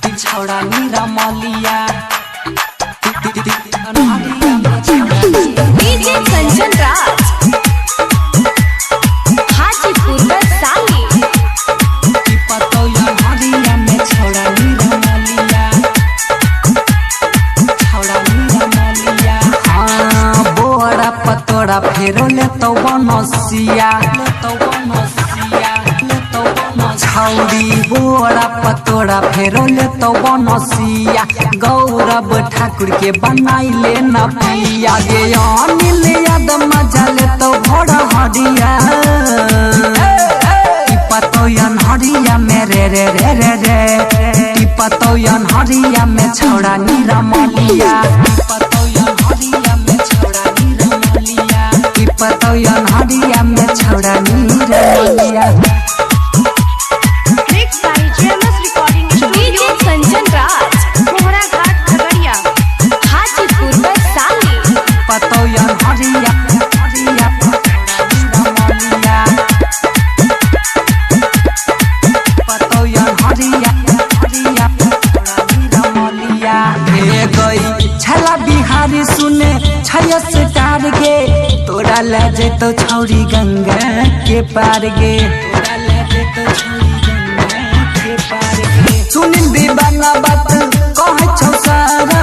छौड़ा नीरा मलिया डीजे कंचन राज हाजीपुर वैशाली पतोया हरिया में छौड़ा नीरा मलिया हाँ बोरा पतोड़ा फेरो ले तो बनसिया छौड़ी बोरा पतोड़ा फेरो ले तो बनसिया गौरव ठाकुर के बनाई ले न पिया गे अनिल यादव मजा ले तो भोड़ा हरिया पतोयन हरिया में रे रे रे रे रे पतोयन हरिया में छौड़ा नीरा मलिया पतोयन हरिया में छौड़ा नीरा मलिया पतोयन हरिया में छौड़ा नीरा मलिया डीजे कंचन राज मोहरा घाट खगड़िया हाजीपुर वैशाली पतोयन हरिया हरिया मलिया पतोयन हरिया हरिया मलिया हे गई छला बिहारी सुने छय स्टार गे तोरा ले जेतो छौरी गंगा के पार गे तोरा ले जेतो छौरी गंगा के पार गे सुनिल दीवाना बात कहे छौ सारा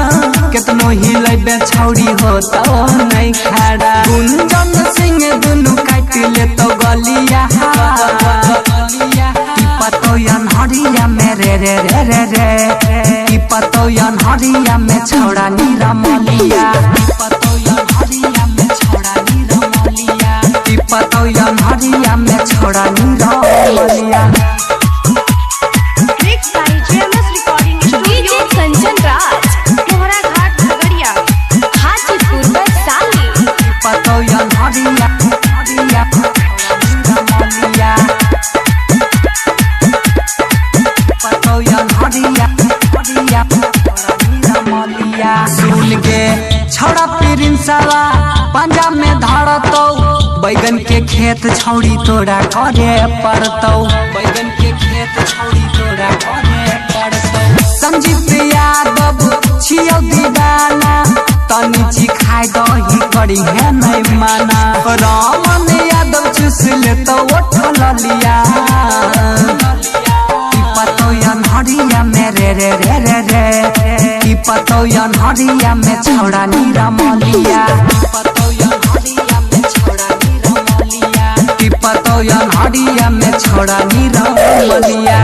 केतनो हिलैबे छौरी हो तो नहीं खड़ा गुंजन सिंह दुनु काट ले तो गलिया पतोयन हरिया में रे रे रे रे रे पतोयन हरिया में छौड़ा नीरा मलिया पतोयन हरिया में छौड़ा नीरा मलिया पतोयन हरिया में छौड़ा नीरा मलिया डीजे कंचन राज मोहरा घाट खगड़िया हाजीपुर वैशाली पतोयन हरिया हरिया मलिया पतोयन हरिया हरिया मलिया सुन के छौड़ा प्रिंसवा पंजा में धरतौ बैगन के खेत छौड़ी तोरा करे पड़तौ बैगन के खेत छौड़ी तोरा करे पड़तौ संजीत यादव छियौ दीवाना तनी ची खाय दही करी है नहीं माना रामन यादव चूस ले तो उठल लिया पतोयन हरिया में रे रे रे रे रे पतोयन हरिया में छौड़ा नीरा मलिया पतोयन हरिया में छौड़ा नीरा मलिया पतोयन हरिया में छौड़ा नीरा मलिया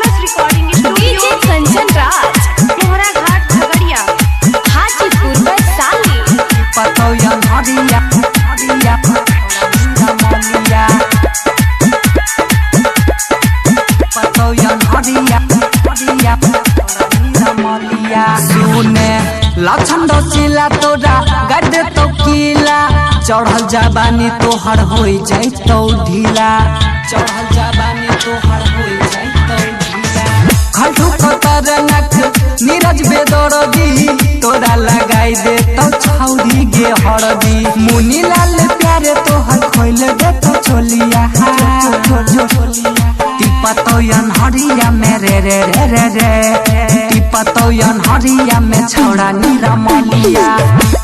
डीजे कंचन राज मोहरा घाट खगड़िया हाजीपुर वैशाली पतोयन हरिया हरिया मलिया पतोयन हरिया हरिया मलिया सुने लक्षण दसिला तोरा गड्ढे तो किला चढ़ल जाबानी तोहर होई जैतौ ढीला चढ़ल जाबानी तोहर होई जैतौ ढीला खलठू खतरनाक नीरज बेदरदी तोरा लगाई दे तो छौरी गे हरदी मुनीलाल प्यारे तोहर खोल दे तो छोलिया पतोयन हरिया में रे रे रे रे रे पतोयन हरिया में छौड़ा नीरा मलिया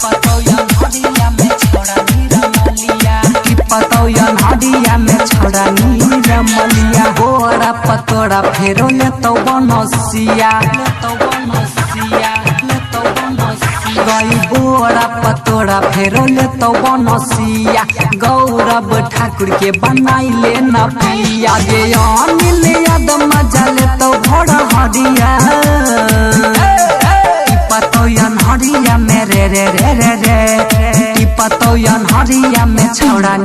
पतोयन हरिया में छौड़ा नीरा मलिया पतोयन हरिया में छौड़ा नीरा मलिया बोरा पतोड़ा फेरो ले तो बनसिया गई बोरा पतोड़ा फेरो ले तो बनसिया गौरव ठाकुर के बनाई ले न पिया गे अनिल यादव मजा ले तो भोड़ा हरिया पतोयन हरिया में रे रे रे रे रे पतोयन हरिया में छौड़ा